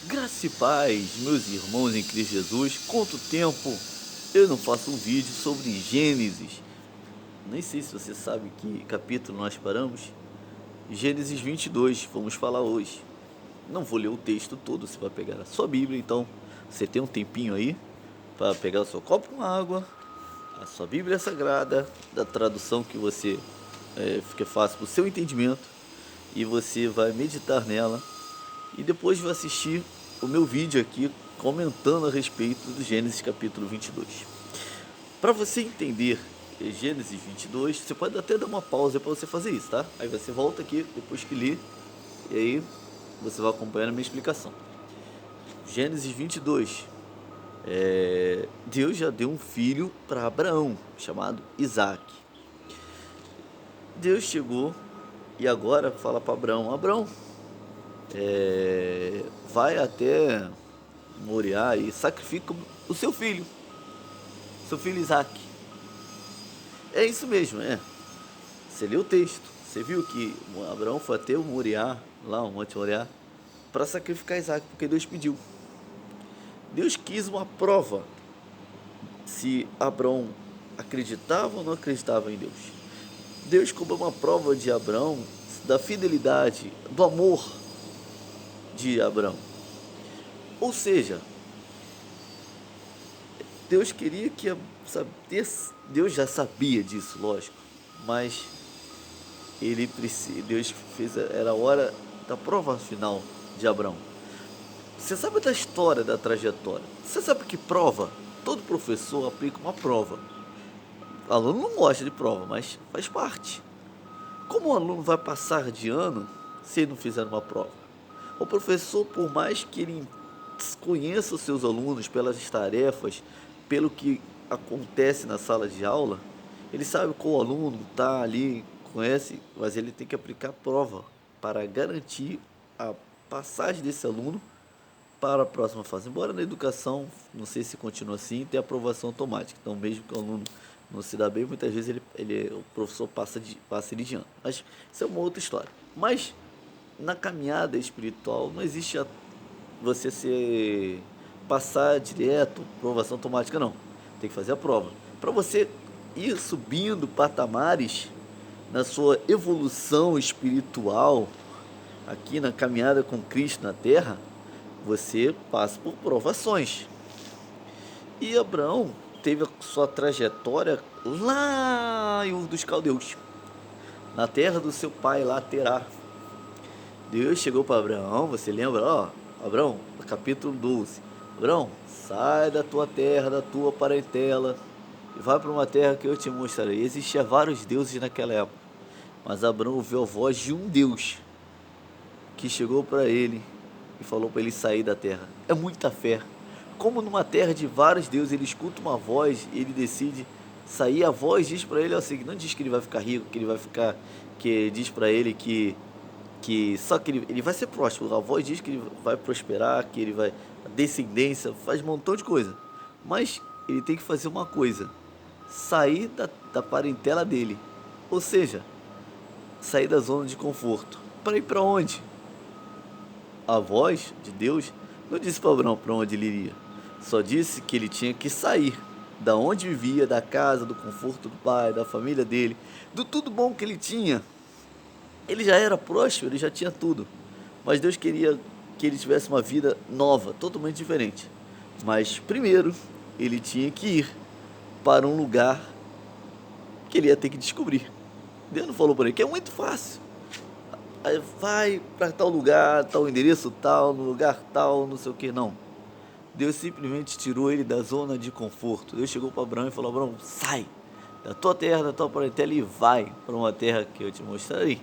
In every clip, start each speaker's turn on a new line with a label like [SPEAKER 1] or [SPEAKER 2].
[SPEAKER 1] Graça e paz, meus irmãos em Cristo Jesus. Quanto tempo eu não faço um vídeo sobre Gênesis? Nem sei se você sabe que capítulo nós paramos. Gênesis 22, vamos falar hoje. Não vou ler o texto todo, você vai pegar a sua Bíblia, então você tem um tempinho aí para pegar o seu copo com água, a sua Bíblia Sagrada, da tradução que você fica fácil para o seu entendimento, e você vai meditar nela e depois vai assistir o meu vídeo aqui comentando a respeito do Gênesis capítulo 22. Para você entender Gênesis 22, você pode até dar uma pausa para você fazer isso, tá? Aí você volta aqui depois que ler e aí você vai acompanhando a minha explicação. Gênesis 22. Deus já deu um filho para Abraão, chamado Isaac. Deus chegou e agora fala para Abraão: Abraão, vai até Moriá e sacrifica o seu filho Isaac. É isso mesmo, é. Você leu o texto, você viu que Abraão foi até o Moriá, lá o Monte Moriá, para sacrificar Isaac, porque Deus pediu. Deus quis uma prova se Abraão acreditava ou não acreditava em Deus. Deus cobrou uma prova de Abraão, da fidelidade, do amor de Abraão. Ou seja, Deus queria que Deus já sabia disso, lógico, mas Deus fez, era a hora da prova final de Abraão. Você sabe da história, da trajetória. Você sabe que prova, todo professor aplica uma prova. O aluno não gosta de prova, mas faz parte. Como o aluno vai passar de ano se ele não fizer uma prova? O professor, por mais que ele conheça os seus alunos pelas tarefas, pelo que acontece na sala de aula, ele sabe qual aluno está ali, conhece, mas ele tem que aplicar prova para garantir a passagem desse aluno para a próxima fase. Embora na educação, não sei se continua assim, tem aprovação automática. Então, mesmo que o aluno não se dá bem, muitas vezes o professor passa ele de ano. Mas isso é uma outra história. Mas na caminhada espiritual não existe você passar direto, aprovação automática, não. Tem que fazer a prova. Para você ir subindo patamares na sua evolução espiritual, aqui na caminhada com Cristo na Terra, você passa por provações. E Abraão teve a sua trajetória lá em Ur dos Caldeus, na terra do seu pai lá, Terá. Deus chegou para Abraão, você lembra? Abraão, capítulo 12. Abraão, sai da tua terra, da tua parentela, e vai para uma terra que eu te mostrarei. Existiam vários deuses naquela época, mas Abraão ouviu a voz de um Deus que chegou para ele e falou para ele sair da terra. É muita fé. Como numa terra de vários deuses, ele escuta uma voz e ele decide sair. A voz diz para ele assim, não diz que ele vai ficar rico, que ele vai ficar, que diz para ele que só que ele vai ser próspero. A voz diz que ele vai prosperar, que ele vai descendência, faz um montão de coisa. Mas ele tem que fazer uma coisa: sair da parentela dele. Ou seja, sair da zona de conforto. Para ir para onde? A voz de Deus não disse para Abraão para onde ele iria. Só disse que ele tinha que sair da onde vivia, da casa, do conforto do pai, da família dele, do tudo bom que ele tinha. Ele já era próspero, ele já tinha tudo. Mas Deus queria que ele tivesse uma vida nova, totalmente diferente. Mas primeiro, ele tinha que ir para um lugar que ele ia ter que descobrir. Deus não falou para ele que é muito fácil. Aí vai para tal lugar, tal endereço tal, no lugar tal, não sei o que, não. Deus simplesmente tirou ele da zona de conforto. Deus chegou para Abraão e falou: Abraão, sai da tua terra, da tua parentela e vai para uma terra que eu te mostrarei.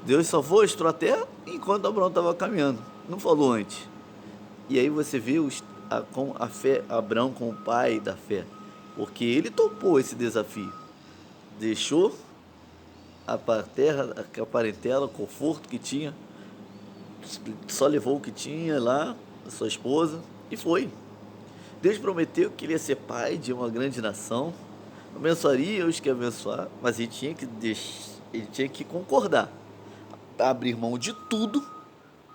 [SPEAKER 1] Deus só mostrou a terra enquanto Abraão estava caminhando, não falou antes. E aí você vê com a fé, Abraão com o pai da fé, porque ele topou esse desafio. Deixou a terra, a parentela, o conforto que tinha, só levou o que tinha lá, a sua esposa, e foi. Deus prometeu que ele ia ser pai de uma grande nação, abençoaria os que abençoar, mas ele tinha que concordar, abrir mão de tudo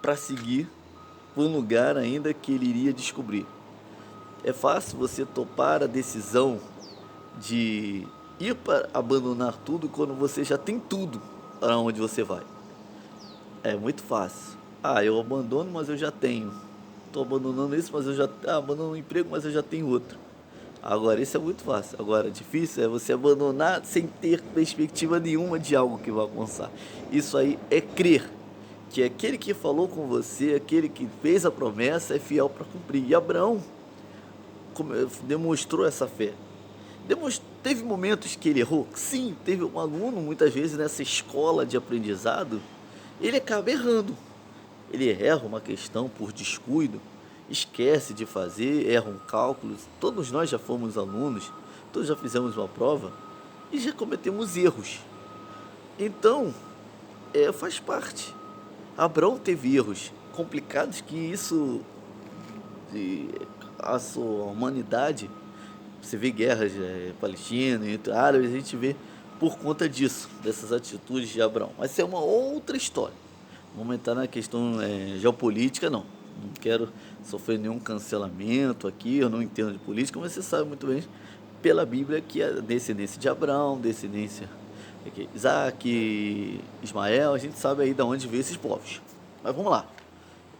[SPEAKER 1] para seguir para um lugar ainda que ele iria descobrir. É fácil você topar a decisão de ir para abandonar tudo quando você já tem tudo para onde você vai. É muito fácil. Ah, eu abandono, mas eu já tenho. Estou abandonando isso, mas eu já abandono um emprego, mas eu já tenho outro. Agora, isso é muito fácil. Agora, difícil é você abandonar sem ter perspectiva nenhuma de algo que vai alcançar. Isso aí é crer que aquele que falou com você, aquele que fez a promessa, é fiel para cumprir. E Abraão demonstrou essa fé. Teve momentos que ele errou? Sim, teve um aluno, muitas vezes, nessa escola de aprendizado, ele acaba errando. Ele erra uma questão por descuido, esquece de fazer, erra um cálculo. Todos nós já fomos alunos, todos já fizemos uma prova e já cometemos erros. Então, faz parte. Abraão teve erros complicados que isso, a sua humanidade, você vê guerras palestinas entre árabes, a gente vê por conta disso, dessas atitudes de Abraão. Mas isso é uma outra história. Vamos entrar na questão geopolítica, não. Não quero sofrer nenhum cancelamento aqui, eu não entendo de política, mas você sabe muito bem pela Bíblia que a descendência de Abraão, descendência de Isaac, Ismael, a gente sabe aí de onde veio esses povos. Mas vamos lá.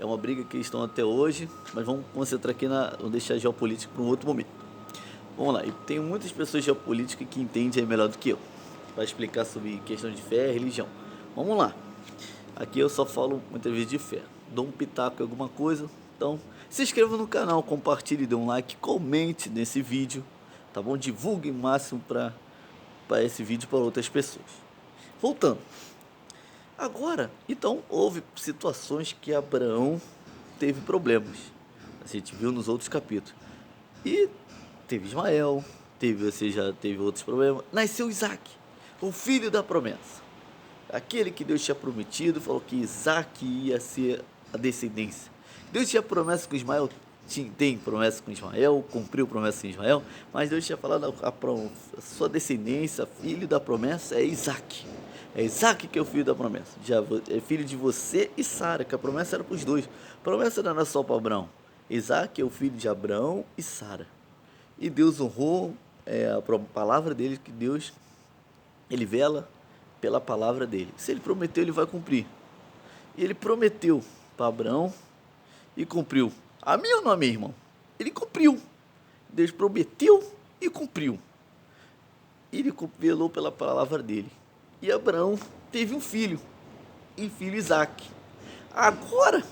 [SPEAKER 1] É uma briga que estão até hoje, mas vamos concentrar aqui vamos deixar a geopolítica para um outro momento. Vamos lá, e tem muitas pessoas geopolíticas que entendem aí melhor do que eu, para explicar sobre questão de fé e religião. Vamos lá. Aqui eu só falo muitas vezes de fé. Dou um pitaco em alguma coisa. Então, se inscreva no canal, compartilhe, dê um like, comente nesse vídeo, tá bom? Divulgue o máximo para esse vídeo para outras pessoas. Voltando. Agora, então, houve situações que Abraão teve problemas. A gente viu nos outros capítulos. E teve Ismael, você já teve outros problemas. Nasceu Isaac, o filho da promessa. Aquele que Deus tinha prometido, falou que Isaac ia ser a descendência. Deus tinha promessa com Ismael, tem promessa com Ismael, cumpriu promessa com Ismael, mas Deus tinha falado a sua descendência, filho da promessa, é Isaac. É Isaac que é o filho da promessa. Já é filho de você e Sara, que a promessa era para os dois. A promessa não era só para Abraão. Isaac é o filho de Abraão e Sara. E Deus honrou a palavra dele, que Deus, ele vela pela palavra dele. Se ele prometeu, ele vai cumprir. E ele prometeu para Abraão e cumpriu. A mim ou não a mim, irmão? Ele cumpriu. Deus prometeu e cumpriu. Ele velou pela palavra dele. E Abraão teve um filho, e filho Isaac. Agora,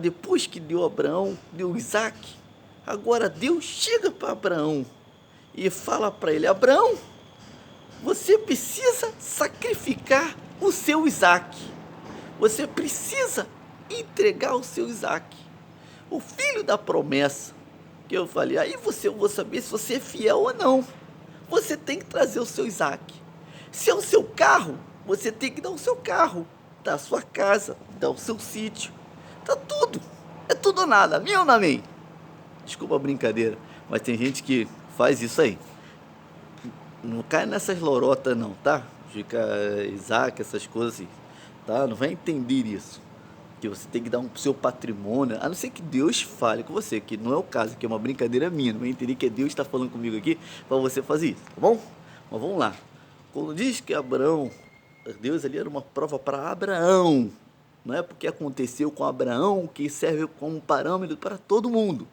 [SPEAKER 1] depois que deu Abraão, deu Isaac, agora Deus chega para Abraão e fala para ele: Abraão, você precisa sacrificar o seu Isaac. Você precisa entregar o seu Isaac, o filho da promessa. Que eu falei, aí eu vou saber se você é fiel ou não. Você tem que trazer o seu Isaac. Se é o seu carro, você tem que dar o seu carro, dar a sua casa, dar o seu sítio. Tá tudo. É tudo ou nada, amém ou não amém? Desculpa a brincadeira, mas tem gente que faz isso aí. Não cai nessas lorotas não, tá? Fica Isaac, essas coisas assim, tá? Não vai entender isso. Que você tem que dar seu patrimônio, a não ser que Deus fale com você, que não é o caso, que é uma brincadeira minha. Não vai entender que Deus está falando comigo aqui para você fazer isso, tá bom? Mas vamos lá. Quando diz que Abraão, Deus ali era uma prova para Abraão, não é porque aconteceu com Abraão que serve como parâmetro para todo mundo.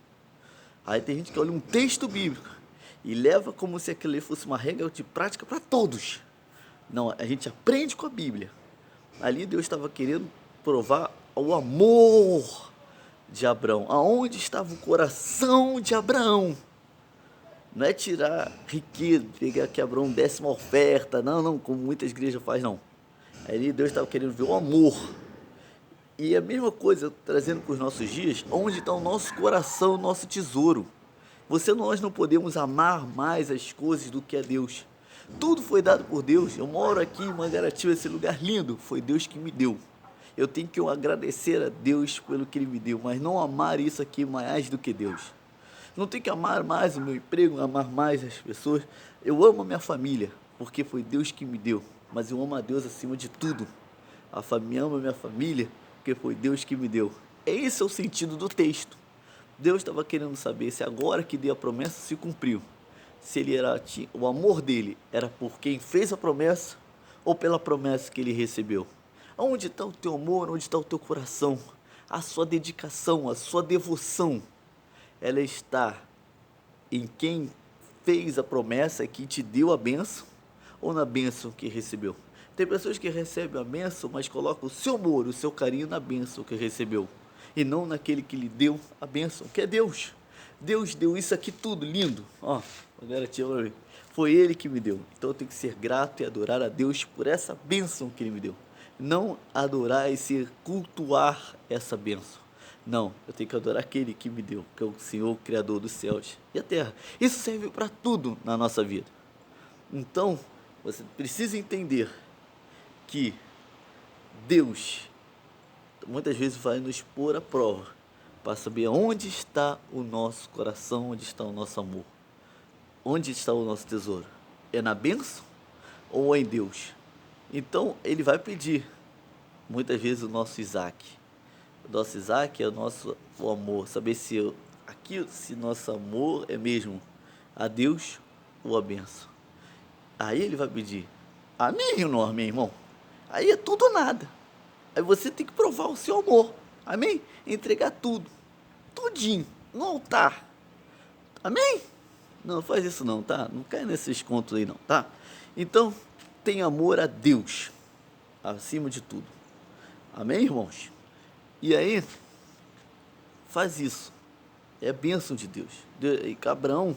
[SPEAKER 1] Aí tem gente que olha um texto bíblico e leva como se aquilo fosse uma regra de prática para todos. Não, a gente aprende com a Bíblia. Ali Deus estava querendo provar o amor de Abraão. Aonde estava o coração de Abraão? Não é tirar riqueza, pegar que Abraão desse uma oferta, não, como muitas igrejas fazem, não. Ali Deus estava querendo ver o amor. E a mesma coisa, trazendo para os nossos dias, onde está o nosso coração, o nosso tesouro. Nós não podemos amar mais as coisas do que a Deus. Tudo foi dado por Deus. Eu moro aqui em Mangaratiba, esse lugar lindo, foi Deus que me deu. Eu tenho que agradecer a Deus pelo que Ele me deu, mas não amar isso aqui mais do que Deus. Não tenho que amar mais o meu emprego, amar mais as pessoas. Eu amo a minha família, porque foi Deus que me deu, mas eu amo a Deus acima de tudo. A família ama a minha família, porque foi Deus que me deu. Esse é o sentido do texto. Deus estava querendo saber se agora que deu a promessa se cumpriu. Se ele era, o amor dele era por quem fez a promessa ou pela promessa que ele recebeu. Onde está o teu amor? Onde está o teu coração? A sua dedicação, a sua devoção, ela está em quem fez a promessa e que te deu a bênção ou na bênção que recebeu? Tem pessoas que recebem a bênção, mas colocam o seu amor, o seu carinho na bênção que recebeu e não naquele que lhe deu a bênção, que é Deus. Deus deu isso aqui tudo lindo. Ó, foi Ele que me deu. Então eu tenho que ser grato e adorar a Deus por essa bênção que Ele me deu. Não adorar e ser cultuar essa bênção. Não, eu tenho que adorar aquele que me deu, que é o Senhor, Criador dos céus e a terra. Isso serve para tudo na nossa vida. Então, você precisa entender que Deus muitas vezes vai nos pôr à prova para saber onde está o nosso coração, onde está o nosso amor, onde está o nosso tesouro. É na bênção ou é em Deus? Então ele vai pedir muitas vezes o nosso Isaac. O nosso Isaac é o amor, saber se nosso amor é mesmo a Deus ou a bênção. Aí ele vai pedir a mim ou não, meu irmão? Aí é tudo ou nada. Aí você tem que provar o seu amor. Amém? Entregar tudo. Tudinho. No altar. Amém? Não faz isso não, tá? Não cai nesses contos aí não, tá? Então, tem amor a Deus. Acima de tudo. Amém, irmãos? E aí, faz isso. É a bênção de Deus. E Abraão,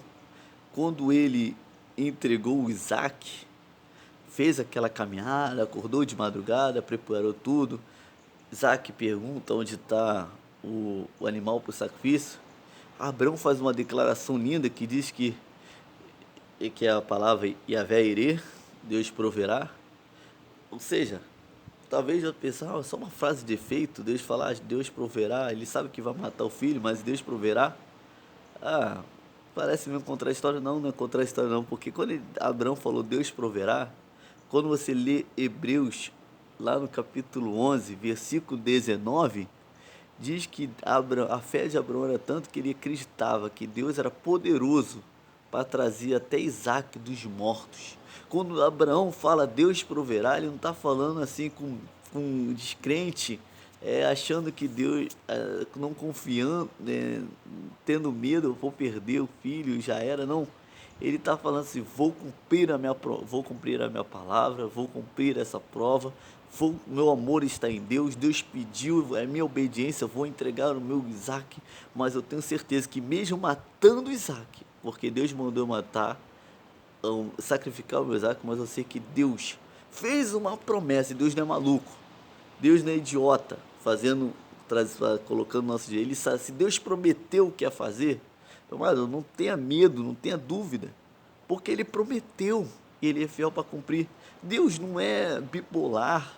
[SPEAKER 1] quando ele entregou o Isaac, fez aquela caminhada, acordou de madrugada, preparou tudo. Isaac pergunta onde está o animal para o sacrifício. Abraão faz uma declaração linda que diz que é a palavra Yahvé Irê, Deus proverá. Ou seja, talvez eu pense, só uma frase de efeito, Deus falar, Deus proverá, ele sabe que vai matar o filho, mas Deus proverá. Parece meio contra a história, não é contra a história não, porque quando Abraão falou Deus proverá, quando você lê Hebreus, lá no capítulo 11, versículo 19, diz que a fé de Abraão era tanto que ele acreditava que Deus era poderoso para trazer até Isaac dos mortos. Quando Abraão fala Deus proverá, ele não está falando assim com descrente, achando que Deus, não confiando, tendo medo, vou perder o filho, já era, não. Ele está falando assim, vou cumprir a minha palavra, vou cumprir essa prova, meu amor está em Deus, Deus pediu, é minha obediência, vou entregar o meu Isaac, mas eu tenho certeza que mesmo matando Isaac, porque Deus mandou matar, sacrificar o meu Isaac, mas eu sei que Deus fez uma promessa, e Deus não é maluco, Deus não é idiota, colocando nosso dia. Se Deus prometeu o que ia fazer, mas não tenha medo, não tenha dúvida, porque Ele prometeu e Ele é fiel para cumprir. Deus não é bipolar,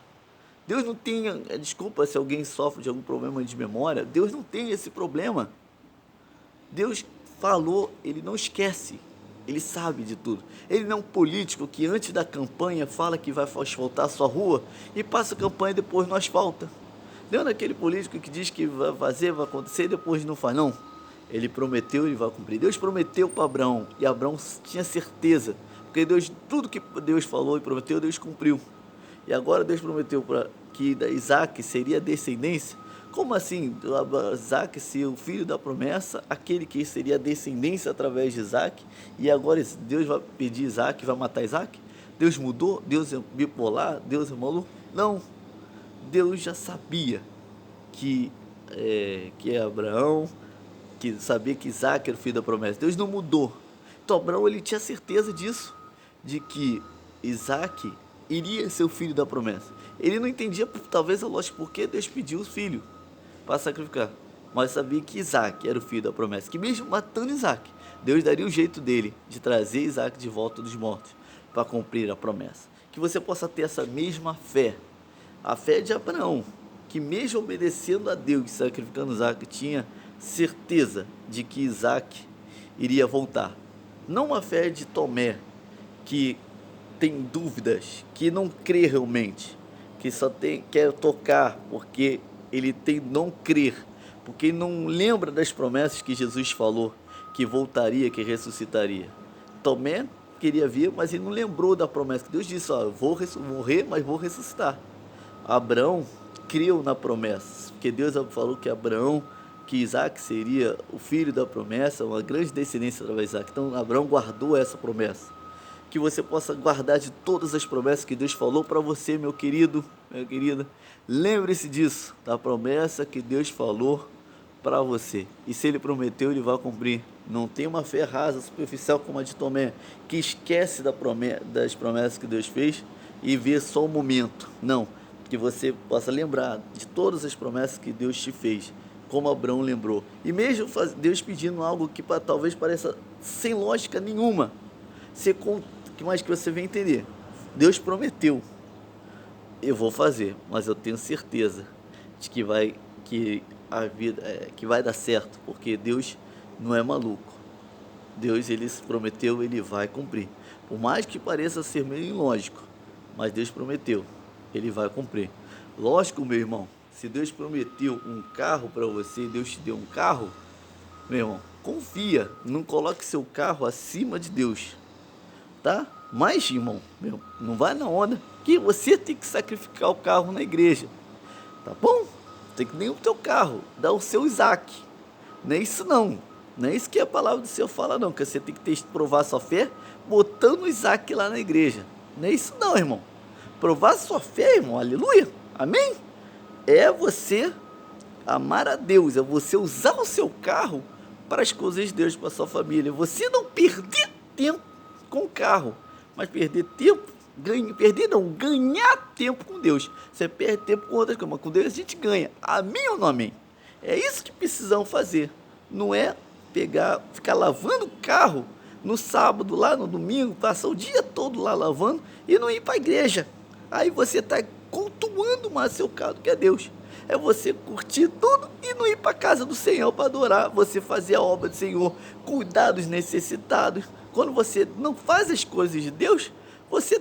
[SPEAKER 1] Deus não tem, desculpa se alguém sofre de algum problema de memória, Deus não tem esse problema. Deus falou, Ele não esquece, Ele sabe de tudo. Ele não é um político que antes da campanha fala que vai asfaltar a sua rua e passa a campanha e depois não asfalta. Não é aquele político que diz que vai fazer, vai acontecer e depois não faz, não. Ele prometeu e vai cumprir. Deus prometeu para Abraão e Abraão tinha certeza, porque tudo que Deus falou e prometeu, Deus cumpriu. E agora Deus prometeu que Isaac seria a descendência. Como assim? Isaac ser o filho da promessa, aquele que seria a descendência através de Isaac, e agora Deus vai pedir Isaac, vai matar Isaac? Deus mudou? Deus é bipolar? Deus é maluco? Não. Deus já sabia que Abraão, que sabia que Isaac era o filho da promessa. Deus não mudou. Então Abraão, ele tinha certeza disso, de que Isaac iria ser o filho da promessa. Ele não entendia, talvez, a lógica, porque Deus pediu o filho para sacrificar, mas sabia que Isaac era o filho da promessa, que mesmo matando Isaac, Deus daria o jeito dele de trazer Isaac de volta dos mortos para cumprir a promessa. Que você possa ter essa mesma fé, a fé de Abraão, que mesmo obedecendo a Deus, sacrificando Isaac, tinha certeza de que Isaac iria voltar. Não a fé de Tomé, que tem dúvidas, que não crê realmente, que só quer tocar porque ele tem não crer, porque não lembra das promessas que Jesus falou, que voltaria, que ressuscitaria. Tomé queria ver, mas ele não lembrou da promessa que Deus disse, ó, eu vou morrer, mas vou ressuscitar. Abraão creu na promessa, porque Deus falou que Abraão, que Isaac seria o filho da promessa, uma grande descendência através de Isaac. Então Abraão guardou essa promessa. Que você possa guardar de todas as promessas que Deus falou para você, meu querido, minha querida. Lembre-se disso, da promessa que Deus falou para você. E se Ele prometeu, Ele vai cumprir. Não tem uma fé rasa, superficial como a de Tomé, que esquece das promessas que Deus fez e vê só o momento. Não, que você possa lembrar de todas as promessas que Deus te fez, como Abraão lembrou. E mesmo Deus pedindo algo que talvez pareça sem lógica nenhuma, mas que você vai entender. Deus prometeu, eu vou fazer, mas eu tenho certeza de que vai dar certo, porque Deus não é maluco. Deus, Ele se prometeu, Ele vai cumprir. Por mais que pareça ser meio ilógico, mas Deus prometeu, Ele vai cumprir. Lógico, meu irmão, se Deus prometeu um carro para você, Deus te deu um carro, meu irmão, confia, não coloque seu carro acima de Deus, tá? Mas, irmão, não vai na onda que você tem que sacrificar o carro na igreja, tá bom? Tem que nem o teu carro, dá o seu Isaac. Não é isso não, não é isso que a palavra do Senhor fala não, que você tem que provar sua fé botando o Isaac lá na igreja. Não é isso não, irmão. Provar sua fé, irmão, aleluia, amém? É você amar a Deus, é você usar o seu carro para as coisas de Deus, para a sua família. Você não perder tempo com o carro, mas perder tempo, ganhar tempo com Deus. Você perde tempo com outras coisas, mas com Deus a gente ganha. Amém ou não amém? É isso que precisamos fazer. Não é ficar lavando o carro no sábado, lá no domingo, passar o dia todo lá lavando e não ir para a igreja. Aí você está cultuando mais seu carro do que é Deus. É você curtir tudo e não ir para a casa do Senhor para adorar. Você fazer a obra do Senhor, cuidar dos necessitados. Quando você não faz as coisas de Deus, você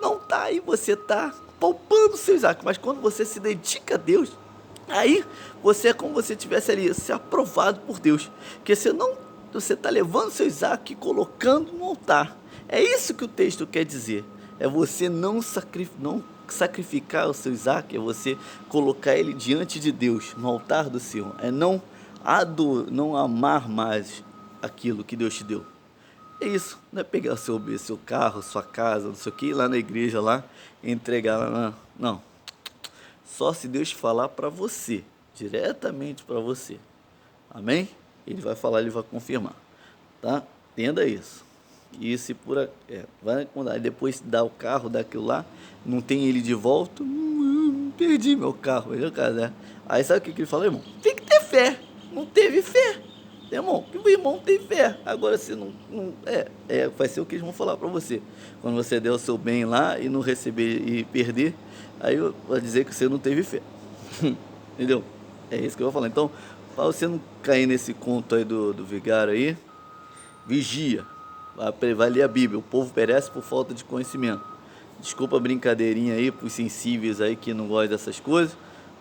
[SPEAKER 1] não está aí, você está poupando seu Isaac. Mas quando você se dedica a Deus, aí você é como se você estivesse ali, ser aprovado por Deus. Porque você está levando seu Isaac e colocando no altar. É isso que o texto quer dizer. É você não sacrificar o seu Isaac, é você colocar ele diante de Deus, no altar do Senhor. É não amar mais aquilo que Deus te deu. É isso, não é pegar o seu carro, sua casa, não sei o que, ir lá na igreja lá, entregar lá, não. Só se Deus falar para você, diretamente para você, amém? Ele vai falar, ele vai confirmar, tá? Entenda isso. E se vai mandar, depois dá o carro, dá aquilo lá, não tem ele de volta, perdi meu carro, Aí sabe o que ele fala, irmão? Tem que ter fé, não teve fé. Irmão, que o irmão tem fé. Agora, se não vai ser o que eles vão falar para você. Quando você der o seu bem lá e não receber e perder, aí vai dizer que você não teve fé. Entendeu? É isso que eu vou falar. Então, para você não cair nesse conto aí do vigário aí, vigia. Vai ler a Bíblia. O povo perece por falta de conhecimento. Desculpa a brincadeirinha aí, para os sensíveis aí que não gostam dessas coisas.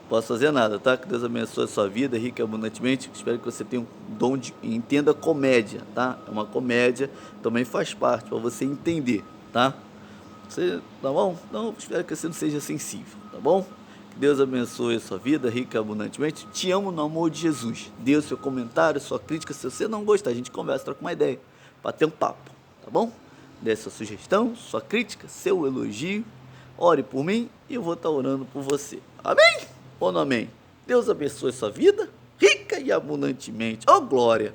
[SPEAKER 1] Posso fazer nada, tá? Que Deus abençoe a sua vida, rica e abundantemente. Espero que você tenha um dom de entenda comédia, tá? É uma comédia, também faz parte para você entender, tá? Tá bom? Então, espero que você não seja sensível, tá bom? Que Deus abençoe a sua vida, rica e abundantemente. Te amo no amor de Jesus. Dê o seu comentário, sua crítica. Se você não gostar, a gente conversa, troca uma ideia, para ter um papo, tá bom? Dê sua sugestão, sua crítica, seu elogio. Ore por mim e eu vou estar orando por você. Amém? Ou não amém? Deus abençoe sua vida, rica e abundantemente. Oh, glória!